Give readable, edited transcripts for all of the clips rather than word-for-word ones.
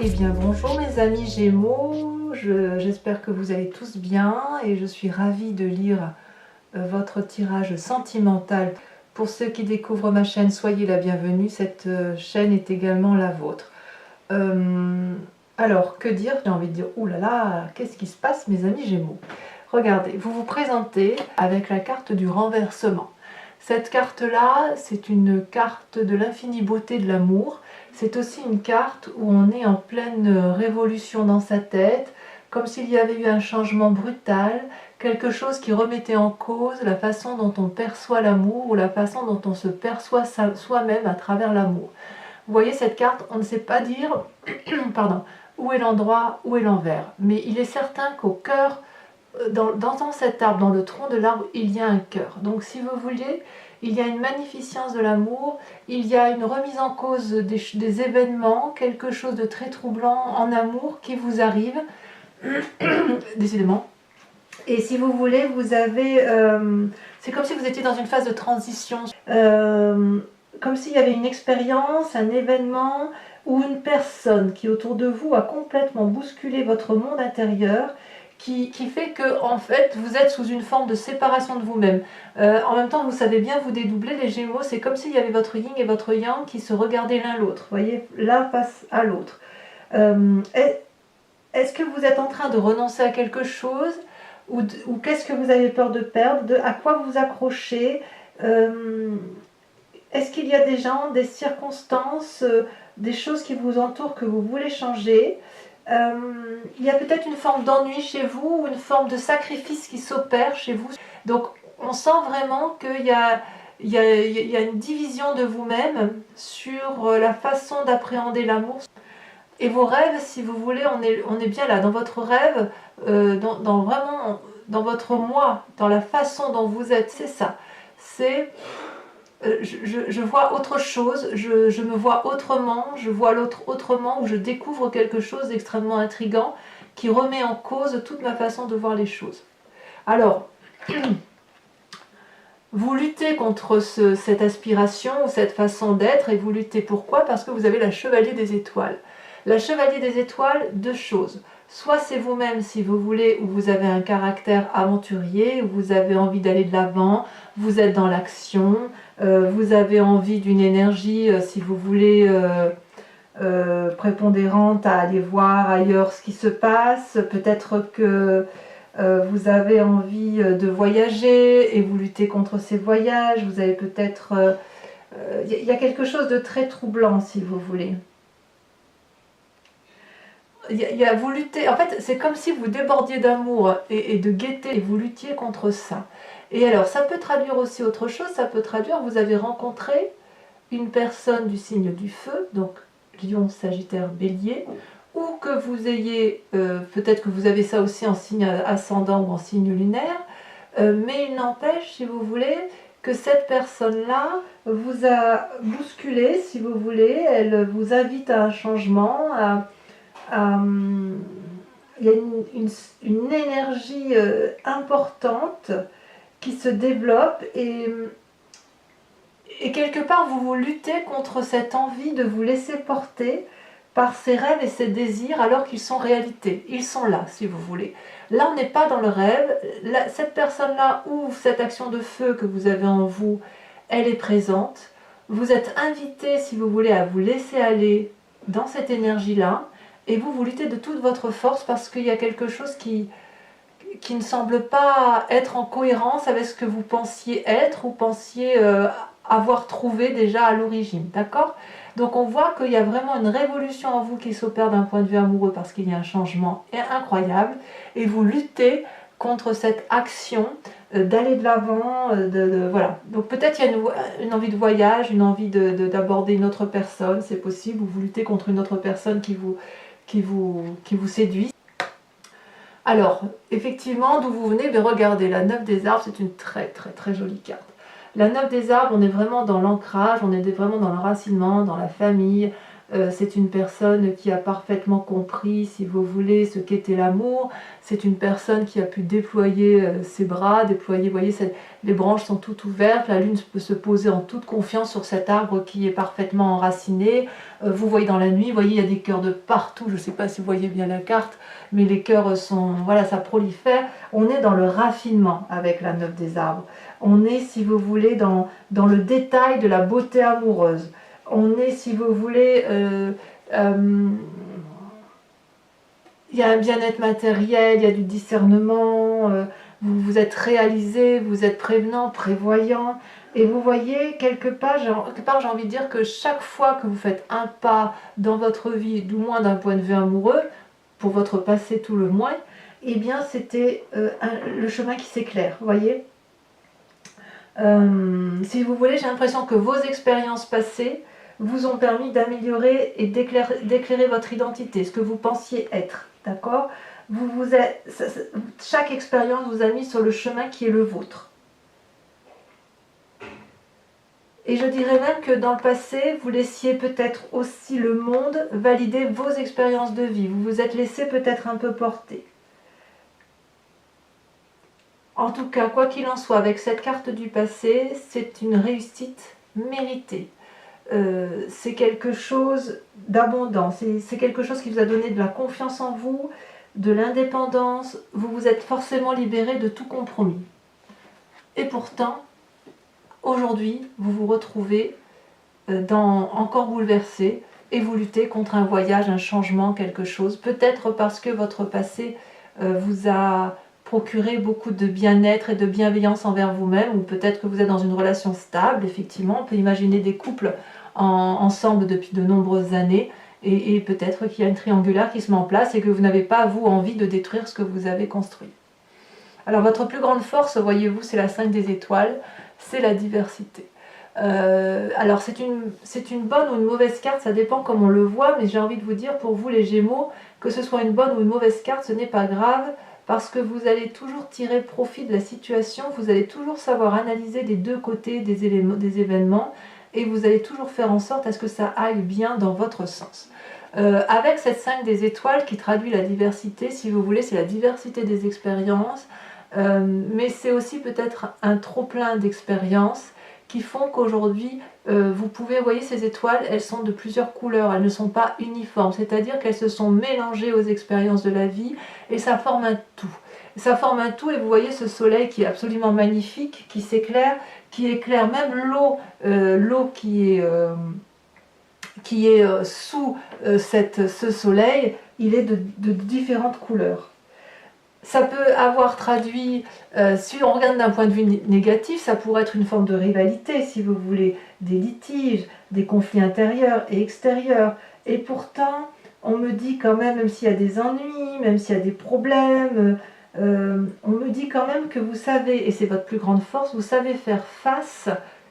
Eh bien bonjour mes amis Gémeaux, j'espère que vous allez tous bien et je suis ravie de lire votre tirage sentimental. Pour ceux qui découvrent ma chaîne, soyez la bienvenue, cette chaîne est également la vôtre. Alors que dire, j'ai envie de dire, oulala, qu'est-ce qui se passe mes amis Gémeaux? Regardez, vous vous présentez avec la carte du renversement. Cette carte-là, c'est une carte de l'infinie beauté de l'amour. C'est aussi une carte où on est en pleine révolution dans sa tête, comme s'il y avait eu un changement brutal, quelque chose qui remettait en cause la façon dont on perçoit l'amour ou la façon dont on se perçoit soi-même à travers l'amour. Vous voyez cette carte, on ne sait pas dire pardon, où est l'endroit, où est l'envers. Mais il est certain qu'au cœur, dans cet arbre, dans le tronc de l'arbre, il y a un cœur. Donc si vous voulez, il y a une magnificence de l'amour, il y a une remise en cause des événements, quelque chose de très troublant en amour qui vous arrive, décidément. Et si vous voulez, vous avez... c'est comme si vous étiez dans une phase de transition, comme s'il y avait une expérience, un événement ou une personne qui autour de vous a complètement bousculé votre monde intérieur, qui fait que en fait vous êtes sous une forme de séparation de vous-même. En même temps, vous savez bien vous dédoubler, les Gémeaux, c'est comme s'il y avait votre yin et votre yang qui se regardaient l'un l'autre, voyez, l'un face à l'autre. Est-ce que vous êtes en train de renoncer à quelque chose ou qu'est-ce que vous avez peur de perdre, à quoi vous accrochez? Est-ce qu'il y a des gens, des circonstances, des choses qui vous entourent que vous voulez changer? Il y a peut-être une forme d'ennui chez vous ou une forme de sacrifice qui s'opère chez vous. Donc on sent vraiment qu'il y a une division de vous-même sur la façon d'appréhender l'amour. Et vos rêves, si vous voulez, on est bien là, dans votre rêve, vraiment dans votre moi, dans la façon dont vous êtes, c'est ça. C'est... je vois autre chose, je me vois autrement, je vois l'autre autrement, ou je découvre quelque chose d'extrêmement intriguant qui remet en cause toute ma façon de voir les choses. Alors, vous luttez contre cette aspiration ou cette façon d'être, et vous luttez pourquoi? Parce que vous avez la chevalier des étoiles. La chevalier des étoiles, deux choses. Soit c'est vous-même, si vous voulez, où vous avez un caractère aventurier, où vous avez envie d'aller de l'avant, vous êtes dans l'action, vous avez envie d'une énergie, si vous voulez, prépondérante à aller voir ailleurs ce qui se passe. Peut-être que vous avez envie de voyager et vous luttez contre ces voyages. Vous avez peut-être... y a quelque chose de très troublant, si vous voulez. Vous luttez, en fait, c'est comme si vous débordiez d'amour et de gaieté et vous luttiez contre ça. Et alors, ça peut traduire aussi autre chose, ça peut traduire, vous avez rencontré une personne du signe du feu, donc Lion, Sagittaire, Bélier, ou que vous ayez, peut-être que vous avez ça aussi en signe ascendant ou en signe lunaire, mais il n'empêche, si vous voulez, que cette personne-là vous a bousculé, si vous voulez, elle vous invite à un changement, il y a une énergie importante qui se développe et quelque part vous luttez contre cette envie de vous laisser porter par ces rêves et ces désirs alors qu'ils sont réalité. Ils sont là, si vous voulez. Là, on n'est pas dans le rêve. Cette personne-là ou cette action de feu que vous avez en vous, elle est présente. Vous êtes invité, si vous voulez, à vous laisser aller dans cette énergie-là. Et vous luttez de toute votre force parce qu'il y a quelque chose qui ne semble pas être en cohérence avec ce que vous pensiez être ou pensiez avoir trouvé déjà à l'origine, d'accord? Donc on voit qu'il y a vraiment une révolution en vous qui s'opère d'un point de vue amoureux parce qu'il y a un changement incroyable et vous luttez contre cette action d'aller de l'avant, voilà. Donc peut-être il y a une envie de voyage, une envie d'aborder une autre personne, c'est possible, ou vous luttez contre une autre personne qui vous séduit. Alors, effectivement, d'où vous venez, regardez, la 9 des arbres, c'est une très très très jolie carte. La 9 des arbres, on est vraiment dans l'ancrage, on est vraiment dans l'enracinement, dans la famille, c'est une personne qui a parfaitement compris, si vous voulez, ce qu'était l'amour. C'est une personne qui a pu déployer ses bras, déployer, vous voyez, les branches sont toutes ouvertes, la lune peut se poser en toute confiance sur cet arbre qui est parfaitement enraciné. Vous voyez dans la nuit, vous voyez, il y a des cœurs de partout, je ne sais pas si vous voyez bien la carte, mais les cœurs sont, voilà, ça prolifère. On est dans le raffinement avec la 9 des arbres. On est, si vous voulez, dans le détail de la beauté amoureuse. On est, si vous voulez, il y a un bien-être matériel, il y a du discernement, vous vous êtes réalisé, vous êtes prévenant, prévoyant. Et vous voyez, quelque part, j'ai envie de dire que chaque fois que vous faites un pas dans votre vie, du moins d'un point de vue amoureux, pour votre passé tout le moins, eh bien c'était le chemin qui s'éclaire, vous voyez. Si vous voulez, j'ai l'impression que vos expériences passées vous ont permis d'améliorer et d'éclairer votre identité, ce que vous pensiez être, d'accord. Chaque expérience vous a mis sur le chemin qui est le vôtre. Et je dirais même que dans le passé, vous laissiez peut-être aussi le monde valider vos expériences de vie. Vous vous êtes laissé peut-être un peu porter. En tout cas, quoi qu'il en soit, avec cette carte du passé, c'est une réussite méritée. C'est quelque chose d'abondant, c'est quelque chose qui vous a donné de la confiance en vous, de l'indépendance. Vous vous êtes forcément libéré de tout compromis. Et pourtant, aujourd'hui, vous vous retrouvez encore bouleversé et vous luttez contre un voyage, un changement, quelque chose. Peut-être parce que votre passé vous a procuré beaucoup de bien-être et de bienveillance envers vous-même, ou peut-être que vous êtes dans une relation stable, effectivement. On peut imaginer des couples ensemble depuis de nombreuses années, et peut-être qu'il y a une triangulaire qui se met en place et que vous n'avez pas, vous, envie de détruire ce que vous avez construit. Alors votre plus grande force, voyez-vous, c'est la 5 des étoiles, c'est la diversité. Alors c'est une bonne ou une mauvaise carte, ça dépend comme on le voit, mais j'ai envie de vous dire, pour vous les Gémeaux, que ce soit une bonne ou une mauvaise carte, ce n'est pas grave, parce que vous allez toujours tirer profit de la situation, vous allez toujours savoir analyser des deux côtés des événements, et vous allez toujours faire en sorte à ce que ça aille bien dans votre sens. Avec cette 5 des étoiles qui traduit la diversité, si vous voulez, c'est la diversité des expériences, mais c'est aussi peut-être un trop-plein d'expériences qui font qu'aujourd'hui, vous pouvez, vous voyez ces étoiles, elles sont de plusieurs couleurs, elles ne sont pas uniformes, c'est-à-dire qu'elles se sont mélangées aux expériences de la vie et ça forme un tout. Ça forme un tout et vous voyez ce soleil qui est absolument magnifique, qui s'éclaire, qui éclaire même l'eau qui est sous ce soleil, il est de différentes couleurs. Ça peut avoir traduit, si on regarde d'un point de vue négatif, ça pourrait être une forme de rivalité, si vous voulez, des litiges, des conflits intérieurs et extérieurs. Et pourtant, on me dit quand même s'il y a des ennuis, même s'il y a des problèmes, on me dit quand même que vous savez, et c'est votre plus grande force, vous savez faire face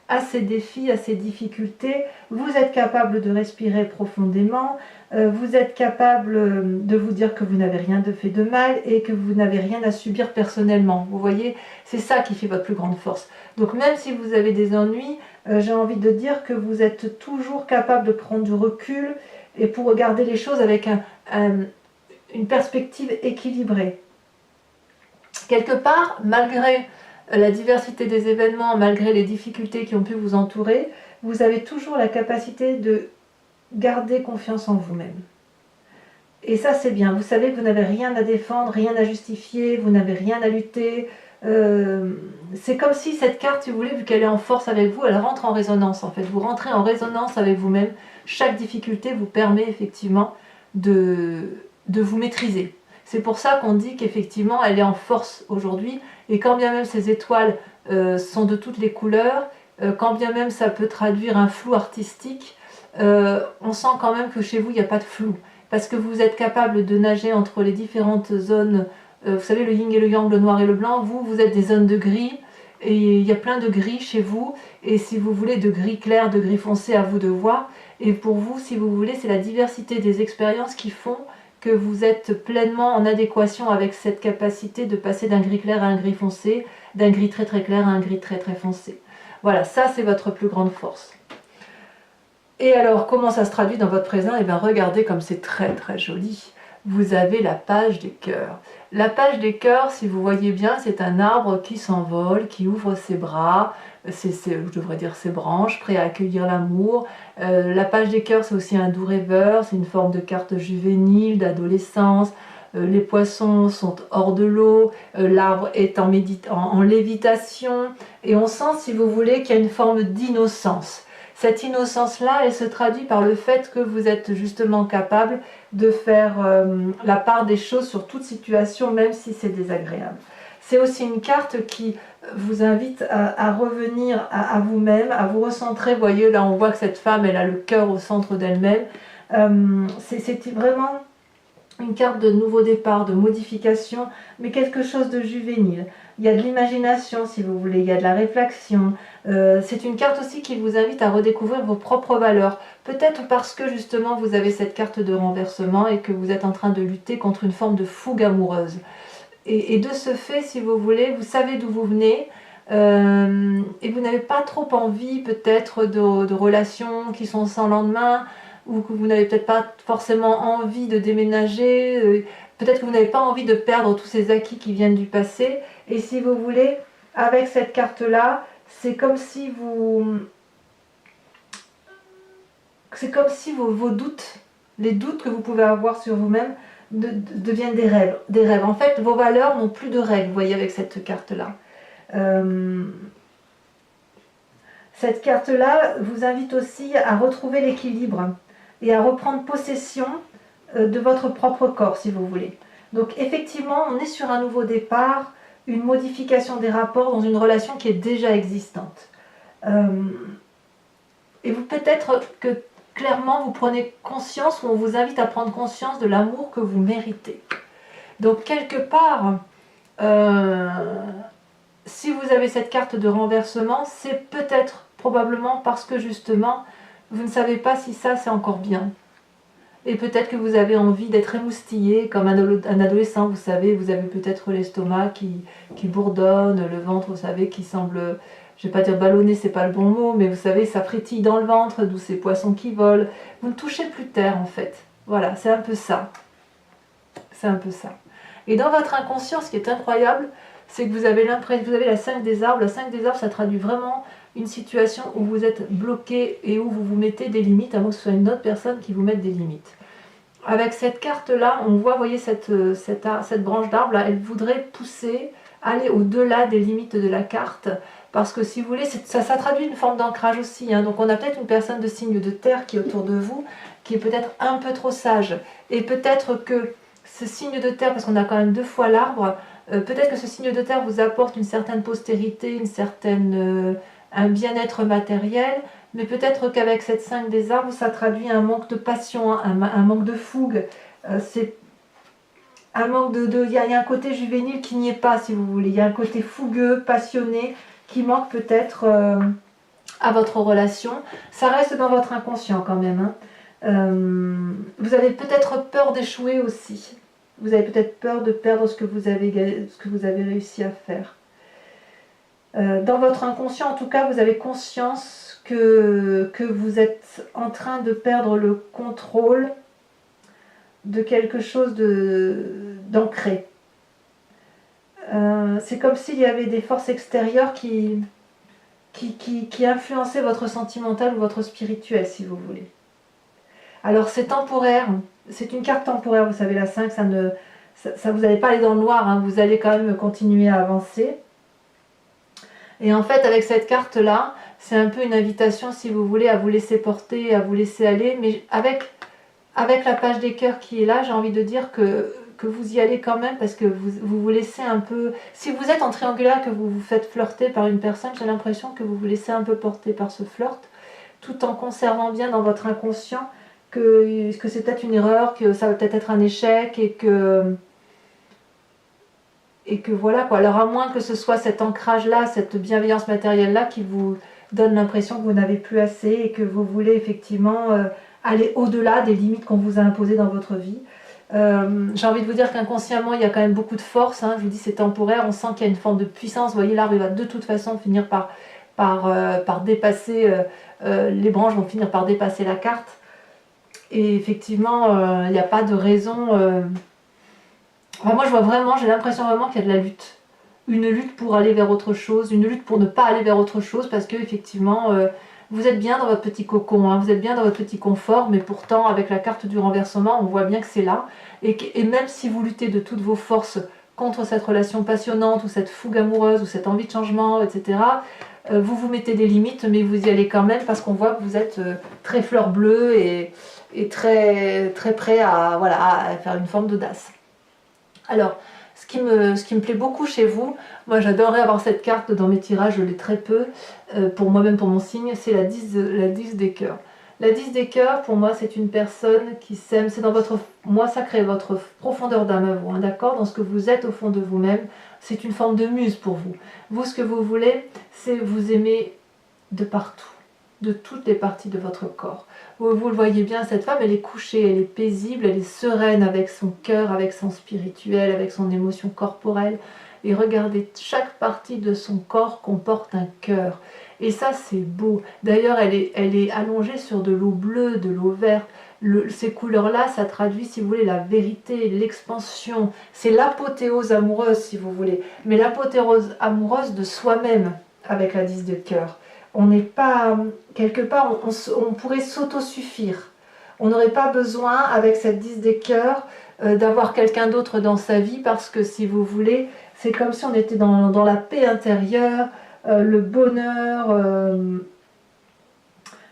à ces défis, à ces difficultés. Vous êtes capable de respirer profondément, vous êtes capable de vous dire que vous n'avez rien de fait de mal et que vous n'avez rien à subir personnellement. Vous voyez, c'est ça qui fait votre plus grande force. Donc même si vous avez des ennuis, j'ai envie de dire que vous êtes toujours capable de prendre du recul et pour regarder les choses avec une perspective équilibrée. Quelque part, malgré la diversité des événements, malgré les difficultés qui ont pu vous entourer, vous avez toujours la capacité de garder confiance en vous-même. Et ça, c'est bien. Vous savez que vous n'avez rien à défendre, rien à justifier, vous n'avez rien à lutter. C'est comme si cette carte, si vous voulez, vu qu'elle est en force avec vous, elle rentre en résonance en fait. Vous rentrez en résonance avec vous-même. Chaque difficulté vous permet effectivement de vous maîtriser. C'est pour ça qu'on dit qu'effectivement, elle est en force aujourd'hui. Et quand bien même ces étoiles sont de toutes les couleurs, quand bien même ça peut traduire un flou artistique, on sent quand même que chez vous, il n'y a pas de flou. Parce que vous êtes capable de nager entre les différentes zones. Vous savez, le yin et le yang, le noir et le blanc. Vous êtes des zones de gris. Et il y a plein de gris chez vous. Et si vous voulez, de gris clair, de gris foncé, à vous de voir. Et pour vous, si vous voulez, c'est la diversité des expériences qui font que vous êtes pleinement en adéquation avec cette capacité de passer d'un gris clair à un gris foncé, d'un gris très très clair à un gris très très foncé. Voilà, ça c'est votre plus grande force. Et alors, comment ça se traduit dans votre présent? Eh bien, regardez comme c'est très très joli. Vous avez la page des cœurs. La page des cœurs, si vous voyez bien, c'est un arbre qui s'envole, qui ouvre ses bras, je devrais dire ses branches, prêt à accueillir l'amour. La page des cœurs, c'est aussi un doux rêveur, c'est une forme de carte juvénile, d'adolescence. Les poissons sont hors de l'eau, l'arbre est en lévitation, et on sent, si vous voulez, qu'il y a une forme d'innocence. Cette innocence-là, elle se traduit par le fait que vous êtes justement capable de faire la part des choses sur toute situation, même si c'est désagréable. C'est aussi une carte qui vous invite à revenir à vous-même, à vous recentrer. Vous voyez, là on voit que cette femme, elle a le cœur au centre d'elle-même. C'est vraiment une carte de nouveau départ, de modification, mais quelque chose de juvénile. Il y a de l'imagination, si vous voulez, il y a de la réflexion. C'est une carte aussi qui vous invite à redécouvrir vos propres valeurs. Peut-être parce que justement vous avez cette carte de renversement et que vous êtes en train de lutter contre une forme de fougue amoureuse. Et de ce fait, si vous voulez, vous savez d'où vous venez, et vous n'avez pas trop envie peut-être de relations qui sont sans lendemain, ou que vous n'avez peut-être pas forcément envie de déménager, peut-être que vous n'avez pas envie de perdre tous ces acquis qui viennent du passé. Et si vous voulez, avec cette carte-là, c'est comme si vos doutes, les doutes que vous pouvez avoir sur vous-même, deviennent des rêves. Des rêves. En fait, vos valeurs n'ont plus de règles, vous voyez, avec cette carte-là. Cette carte-là vous invite aussi à retrouver l'équilibre et à reprendre possession de votre propre corps, si vous voulez. Donc effectivement, on est sur un nouveau départ, une modification des rapports dans une relation qui est déjà existante. Et vous peut-être que clairement vous prenez conscience, ou on vous invite à prendre conscience de l'amour que vous méritez. Donc quelque part, si vous avez cette carte de renversement, c'est peut-être probablement parce que justement vous ne savez pas si ça c'est encore bien. Et peut-être que vous avez envie d'être émoustillé comme un adolescent, vous savez, vous avez peut-être l'estomac qui bourdonne, le ventre, vous savez, qui semble, je ne vais pas dire ballonné, c'est pas le bon mot, mais vous savez, ça frétille dans le ventre, d'où ces poissons qui volent. Vous ne touchez plus terre en fait. Voilà, c'est un peu ça. C'est un peu ça. Et dans votre inconscient, ce qui est incroyable, c'est que vous avez la 5 des arbres. La 5 des arbres, ça traduit vraiment une situation où vous êtes bloqué et où vous vous mettez des limites, à moins que ce soit une autre personne qui vous mette des limites. Avec cette carte-là, on voit, vous voyez, cette branche d'arbre, là, elle voudrait pousser, aller au-delà des limites de la carte, parce que si vous voulez, ça traduit une forme d'ancrage aussi. Hein. Donc on a peut-être une personne de signe de terre qui est autour de vous, qui est peut-être un peu trop sage. Et peut-être que ce signe de terre, parce qu'on a quand même 2 fois l'arbre, peut-être que ce signe de terre vous apporte une certaine postérité, un bien-être matériel, mais peut-être qu'avec cette 5 des arbres, ça traduit un manque de passion, un manque de fougue. C'est un manque il y a un côté juvénile qui n'y est pas, si vous voulez. Il y a un côté fougueux, passionné, qui manque peut-être à votre relation. Ça reste dans votre inconscient quand même. Hein. Vous avez peut-être peur d'échouer aussi. Vous avez peut-être peur de perdre ce que vous avez réussi à faire. Dans votre inconscient, en tout cas, vous avez conscience que vous êtes en train de perdre le contrôle de quelque chose d'ancré. C'est comme s'il y avait des forces extérieures qui influençaient votre sentimental ou votre spirituel, si vous voulez. Alors c'est temporaire, c'est une carte temporaire, vous savez, la 5, vous n'allez pas aller dans le noir, hein, vous allez quand même continuer à avancer. Et en fait, avec cette carte-là, c'est un peu une invitation, si vous voulez, à vous laisser porter, à vous laisser aller. Mais avec la page des cœurs qui est là, j'ai envie de dire que vous y allez quand même, parce que vous laissez un peu... Si vous êtes en triangulaire, que vous vous faites flirter par une personne, j'ai l'impression que vous vous laissez un peu porter par ce flirt, tout en conservant bien dans votre inconscient que c'est peut-être une erreur, que ça va peut-être être un échec, et que voilà quoi. Alors à moins que ce soit cet ancrage là, cette bienveillance matérielle là qui vous donne l'impression que vous n'avez plus assez et que vous voulez effectivement aller au-delà des limites qu'on vous a imposées dans votre vie. J'ai envie de vous dire qu'inconsciemment il y a quand même beaucoup de force, hein. Je vous dis c'est temporaire, on sent qu'il y a une forme de puissance. Vous voyez, l'arbre il va de toute façon finir par dépasser les branches vont finir par dépasser la carte. Et effectivement, il n'y a pas de raison... Enfin, moi, je vois vraiment, j'ai l'impression vraiment qu'il y a de la lutte. Une lutte pour aller vers autre chose, une lutte pour ne pas aller vers autre chose, parce que effectivement, vous êtes bien dans votre petit cocon, hein, vous êtes bien dans votre petit confort, mais pourtant, avec la carte du renversement, on voit bien que c'est là. Et même si vous luttez de toutes vos forces contre cette relation passionnante, ou cette fougue amoureuse, ou cette envie de changement, etc., vous vous mettez des limites, mais vous y allez quand même, parce qu'on voit que vous êtes très fleur bleue et très, très prêt à, voilà, à faire une forme d'audace. Alors, ce qui me plaît beaucoup chez vous, moi j'adorerais avoir cette carte dans mes tirages, je l'ai très peu, pour moi-même, pour mon signe, c'est la 10 des cœurs. La 10 des cœurs, pour moi, c'est une personne qui s'aime, c'est dans votre, moi ça crée votre profondeur d'âme à vous, hein, d'accord, dans ce que vous êtes au fond de vous-même, c'est une forme de muse pour vous. Vous, ce que vous voulez, c'est vous aimer de partout, de toutes les parties de votre corps. Vous le voyez bien, cette femme, elle est couchée, elle est paisible, elle est sereine avec son cœur, avec son spirituel, avec son émotion corporelle. Et regardez, chaque partie de son corps comporte un cœur. Et ça, c'est beau. D'ailleurs, elle est allongée sur de l'eau bleue, de l'eau verte. Ces couleurs-là, ça traduit, si vous voulez, la vérité, l'expansion. C'est l'apothéose amoureuse, si vous voulez. Mais l'apothéose amoureuse de soi-même, avec la 10 de cœur. On n'est pas, quelque part, on pourrait s'autosuffire. On n'aurait pas besoin, avec cette 10 des cœurs, d'avoir quelqu'un d'autre dans sa vie, parce que si vous voulez, c'est comme si on était dans la paix intérieure, le bonheur.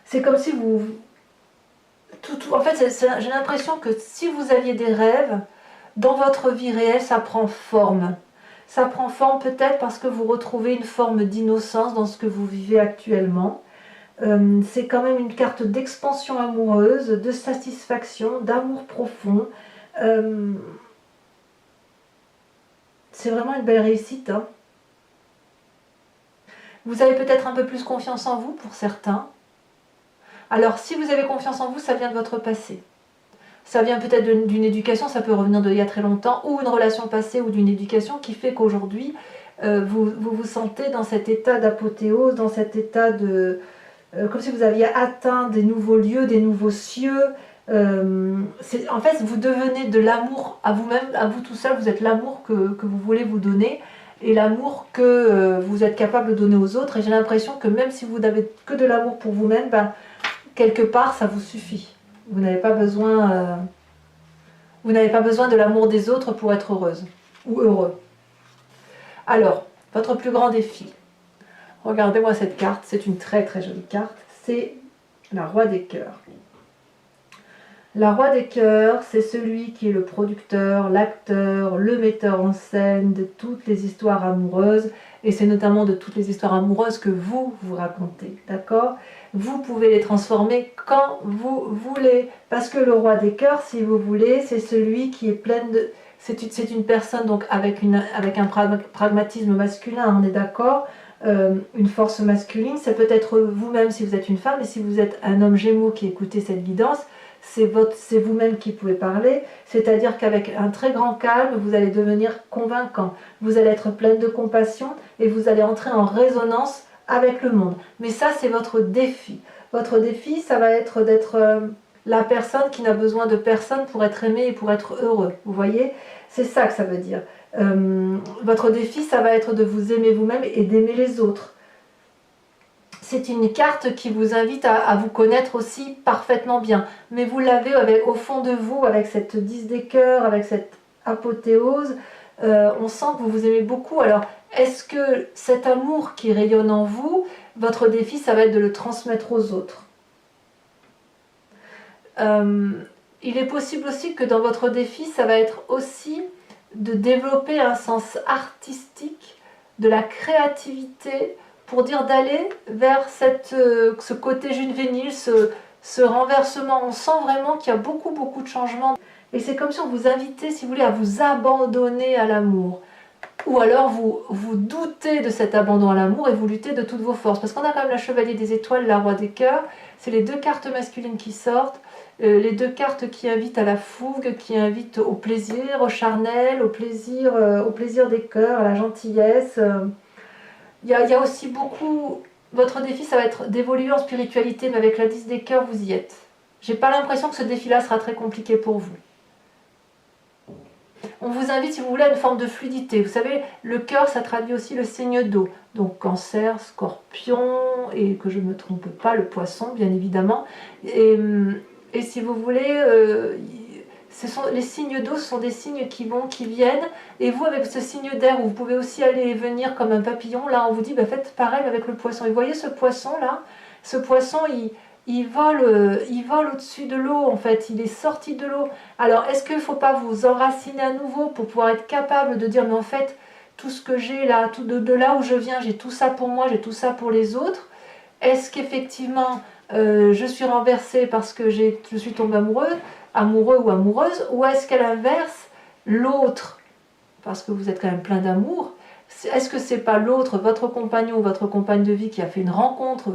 C'est comme si vous... en fait, j'ai l'impression que si vous aviez des rêves, dans votre vie réelle, ça prend forme. Ça prend forme peut-être parce que vous retrouvez une forme d'innocence dans ce que vous vivez actuellement. C'est quand même une carte d'expansion amoureuse, de satisfaction, d'amour profond. C'est vraiment une belle réussite, hein. Vous avez peut-être un peu plus confiance en vous pour certains. Alors si vous avez confiance en vous, ça vient de votre passé. Ça vient peut-être d'une éducation, ça peut revenir d'il y a très longtemps, ou une relation passée ou d'une éducation qui fait qu'aujourd'hui, vous sentez dans cet état d'apothéose, dans cet état de... comme si vous aviez atteint des nouveaux lieux, des nouveaux cieux. En fait, vous devenez de l'amour à vous-même, à vous tout seul, vous êtes l'amour que vous voulez vous donner, et l'amour que vous êtes capable de donner aux autres. Et j'ai l'impression que même si vous n'avez que de l'amour pour vous-même, ben, quelque part, ça vous suffit. Vous n'avez pas besoin de l'amour des autres pour être heureuse ou heureux. Alors, votre plus grand défi. Regardez-moi cette carte, c'est une très très jolie carte. C'est la Roi des cœurs. La Roi des cœurs, c'est celui qui est le producteur, l'acteur, le metteur en scène de toutes les histoires amoureuses. Et c'est notamment de toutes les histoires amoureuses que vous racontez, d'accord? Vous pouvez les transformer quand vous voulez. Parce que le Roi des cœurs, si vous voulez, c'est celui qui est plein de... C'est une personne donc avec un pragmatisme masculin, on est d'accord, une force masculine. C'est peut-être vous-même si vous êtes une femme, et si vous êtes un homme Gémeaux qui écoutez cette guidance, c'est vous-même qui pouvez parler, c'est-à-dire qu'avec un très grand calme, vous allez devenir convaincant, vous allez être pleine de compassion et vous allez entrer en résonance avec le monde. Mais ça, c'est votre défi. Votre défi, ça va être d'être la personne qui n'a besoin de personne pour être aimée et pour être heureux. Vous voyez? C'est ça que ça veut dire. Votre défi, ça va être de vous aimer vous-même et d'aimer les autres. C'est une carte qui vous invite à vous connaître aussi parfaitement bien. Mais vous l'avez au fond de vous, avec cette 10 des cœurs, avec cette apothéose. On sent que vous vous aimez beaucoup. Alors, est-ce que cet amour qui rayonne en vous, votre défi, ça va être de le transmettre aux autres? Il est possible aussi que dans votre défi, ça va être aussi de développer un sens artistique, de la créativité, pour dire d'aller vers ce côté juvénile, ce renversement. On sent vraiment qu'il y a beaucoup de changements. Et c'est comme si on vous invitait, si vous voulez, à vous abandonner à l'amour. Ou alors vous doutez de cet abandon à l'amour et vous luttez de toutes vos forces. Parce qu'on a quand même la Chevalier des Étoiles, la Roi des Cœurs. C'est les deux cartes masculines qui sortent. Les deux cartes qui invitent à la fougue, qui invitent au plaisir, au charnel, au plaisir des cœurs, à la gentillesse. Il y a aussi beaucoup votre défi, ça va être d'évoluer en spiritualité, mais avec la 10 des cœurs, vous y êtes. J'ai pas l'impression que ce défi-là sera très compliqué pour vous. On vous invite, si vous voulez, à une forme de fluidité. Vous savez, le cœur, ça traduit aussi le signe d'eau. Donc Cancer, Scorpion, et que je ne me trompe pas, le Poisson, bien évidemment. Et si vous voulez, les signes d'eau, ce sont des signes qui vont, qui viennent. Et vous, avec ce signe d'air, où vous pouvez aussi aller et venir comme un papillon, là, on vous dit, bah, faites pareil avec le Poisson. Et vous voyez ce Poisson-là, ce Poisson, il vole au-dessus de l'eau, en fait, il est sorti de l'eau. Alors, est-ce qu'il ne faut pas vous enraciner à nouveau pour pouvoir être capable de dire, mais en fait, tout ce que j'ai là, tout de là où je viens, j'ai tout ça pour moi, j'ai tout ça pour les autres. Est-ce qu'effectivement, je suis renversée parce que je suis tombée amoureux ou amoureuse, ou est-ce qu'à l'inverse, l'autre, parce que vous êtes quand même plein d'amour, est-ce que c'est pas l'autre, votre compagnon ou votre compagne de vie qui a fait une rencontre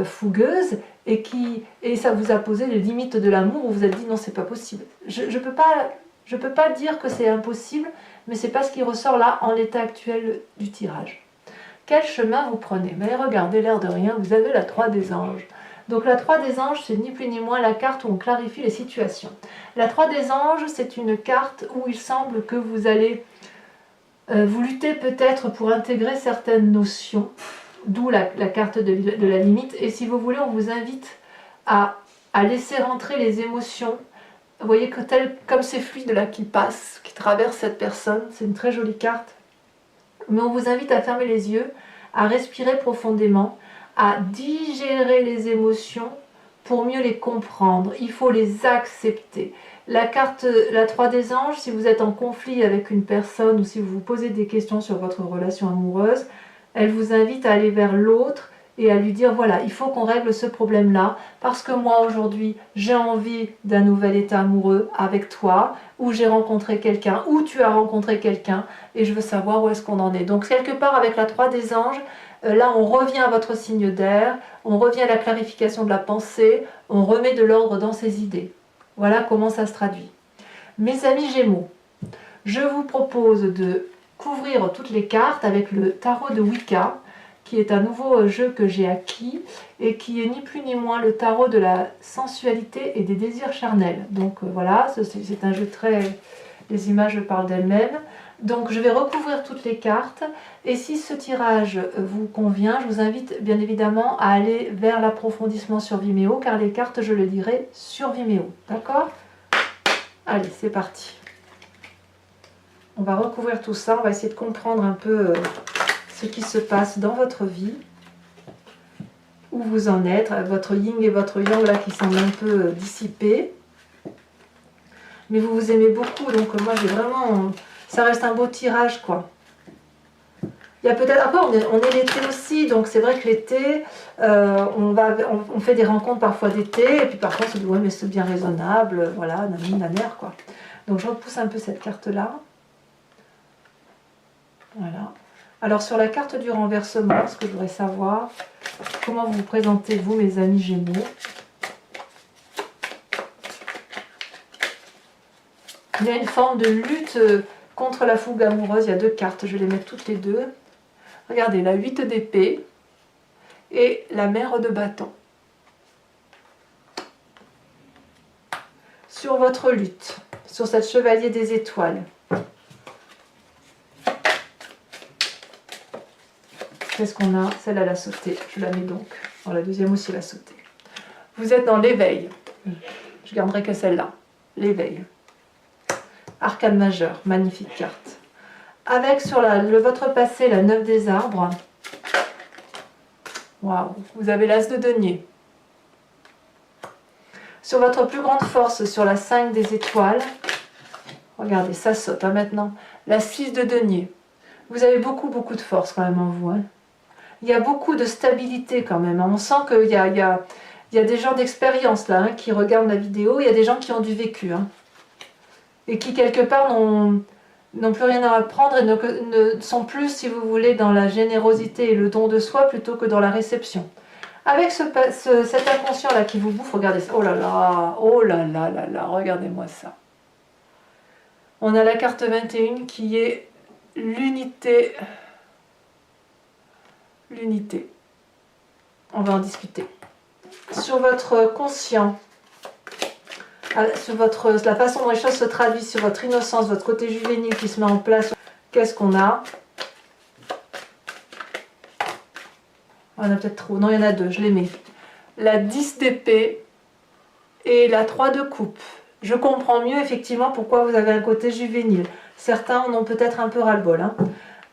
fougueuse et ça vous a posé les limites de l'amour où vous vous êtes dit non, c'est pas possible. Je ne peux pas dire que c'est impossible, mais c'est pas ce qui ressort là en l'état actuel du tirage. Quel chemin vous prenez? Mais regardez, l'air de rien, vous avez la 3 des anges. Donc la 3 des anges, c'est ni plus ni moins la carte où on clarifie les situations. La 3 des anges, c'est une carte où il semble que vous allez vous lutter peut-être pour intégrer certaines notions, d'où la carte de la limite. Et si vous voulez, on vous invite à laisser rentrer les émotions. Vous voyez que comme ces fluides là qui passent, qui traversent cette personne, c'est une très jolie carte. Mais on vous invite à fermer les yeux, à respirer profondément, à digérer les émotions pour mieux les comprendre. Il faut les accepter. La carte, la 3 des anges, si vous êtes en conflit avec une personne ou si vous vous posez des questions sur votre relation amoureuse, elle vous invite à aller vers l'autre et à lui dire voilà, il faut qu'on règle ce problème-là parce que moi aujourd'hui j'ai envie d'un nouvel état amoureux avec toi, ou j'ai rencontré quelqu'un, ou tu as rencontré quelqu'un et je veux savoir où est-ce qu'on en est. Donc quelque part avec la 3 des anges, là on revient à votre signe d'air, on revient à la clarification de la pensée, on remet de l'ordre dans ses idées. Voilà comment ça se traduit. Mes amis Gémeaux, je vous propose de couvrir toutes les cartes avec le tarot de Wicca, qui est un nouveau jeu que j'ai acquis et qui est ni plus ni moins le tarot de la sensualité et des désirs charnels. Donc voilà, c'est un jeu très... Les images parlent d'elles-mêmes. Donc je vais recouvrir toutes les cartes et si ce tirage vous convient, je vous invite bien évidemment à aller vers l'approfondissement sur Vimeo car les cartes, je le dirai sur Vimeo. D'accord? Allez, c'est parti. On va recouvrir tout ça, on va essayer de comprendre un peu ce qui se passe dans votre vie, où vous en êtes, votre yin et votre yang là qui semblent un peu dissipés. Mais vous vous aimez beaucoup, donc moi j'ai vraiment... Ça reste un beau tirage quoi. Il y a peut-être... Après on est l'été aussi, donc c'est vrai que l'été, on fait des rencontres parfois d'été, et puis parfois on se dit ouais mais c'est bien raisonnable, voilà, nanani nanère quoi. Donc je repousse un peu cette carte là. Voilà. Alors sur la carte du renversement, ce que je voudrais savoir, comment vous présentez-vous mes amis Gémeaux? Il y a une forme de lutte contre la fougue amoureuse, il y a 2 cartes, je vais les mettre toutes les deux. Regardez, la 8 d'épée et la mère de bâton. Sur votre lutte, sur cette chevalier des étoiles. Qu'est-ce qu'on a? Celle-là, elle a sauté. Je la mets donc. Oh, la deuxième aussi, elle a sauté. Vous êtes dans l'éveil. Je garderai que celle-là. L'éveil. Arcane majeur. Magnifique carte. Avec sur votre passé, la 9 des arbres. Waouh. Vous avez l'as de denier. Sur votre plus grande force, sur la 5 des étoiles. Regardez, ça saute hein, maintenant. La 6 de denier. Vous avez beaucoup de force quand même en vous. Hein. Il y a beaucoup de stabilité quand même. On sent qu'il y a des gens d'expérience là hein, qui regardent la vidéo. Il y a des gens qui ont du vécu. Hein, et qui quelque part n'ont plus rien à apprendre et ne sont plus, si vous voulez, dans la générosité et le don de soi plutôt que dans la réception. Avec cet inconscient là qui vous bouffe, regardez ça. Oh là là, regardez-moi ça. On a la carte 21 qui est l'unité. L'unité. On va en discuter. Sur votre conscient, sur la façon dont les choses se traduisent, sur votre innocence, votre côté juvénile qui se met en place, qu'est-ce qu'on a? On en a peut-être trop. Non, il y en a deux, je les mets. La 10 d'épée et la 3 de coupe. Je comprends mieux effectivement pourquoi vous avez un côté juvénile. Certains en ont peut-être un peu ras-le-bol. Hein.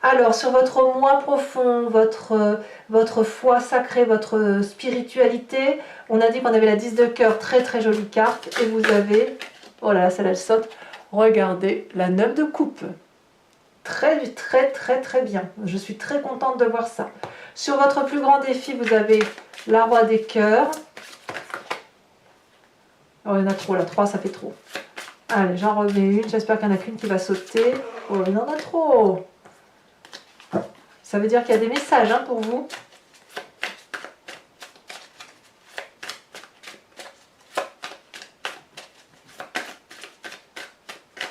Alors, sur votre moi profond, votre foi sacrée, votre spiritualité, on a dit qu'on avait la 10 de cœur, très très jolie carte. Et vous avez, oh là là, celle-là elle saute, regardez, la 9 de coupe. Très très très très bien. Je suis très contente de voir ça. Sur votre plus grand défi, vous avez la roi des cœurs. Oh, il y en a trop là, 3 ça fait trop. Allez, j'en remets une, j'espère qu'il n'y en a qu'une qui va sauter. Oh, il y en a trop. Ça veut dire qu'il y a des messages hein, pour vous.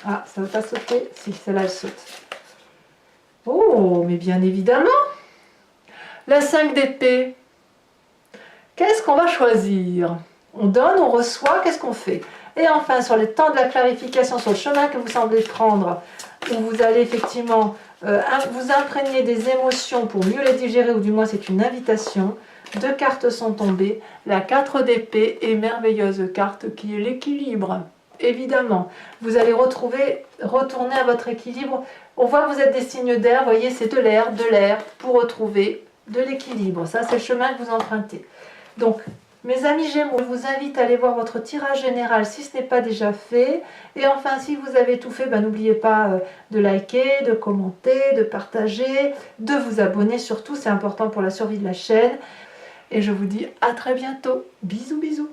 Ah, ça ne veut pas sauter? Si, celle-là, elle saute. Oh, mais bien évidemment. La 5 d'épée. Qu'est-ce qu'on va choisir? On donne, on reçoit, qu'est-ce qu'on fait? Et enfin, sur les temps de la clarification, sur le chemin que vous semblez prendre, où vous allez effectivement vous imprégner des émotions pour mieux les digérer, ou du moins c'est une invitation. 2 cartes sont tombées. La 4 d'épée est merveilleuse carte qui est l'équilibre. Évidemment, vous allez retourner à votre équilibre. On voit que vous êtes des signes d'air, vous voyez, c'est de l'air, pour retrouver de l'équilibre. Ça, c'est le chemin que vous empruntez. Donc, mes amis Gémeaux, je vous invite à aller voir votre tirage général si ce n'est pas déjà fait. Et enfin, si vous avez tout fait, n'oubliez pas de liker, de commenter, de partager, de vous abonner surtout, c'est important pour la survie de la chaîne. Et je vous dis à très bientôt. Bisous, bisous.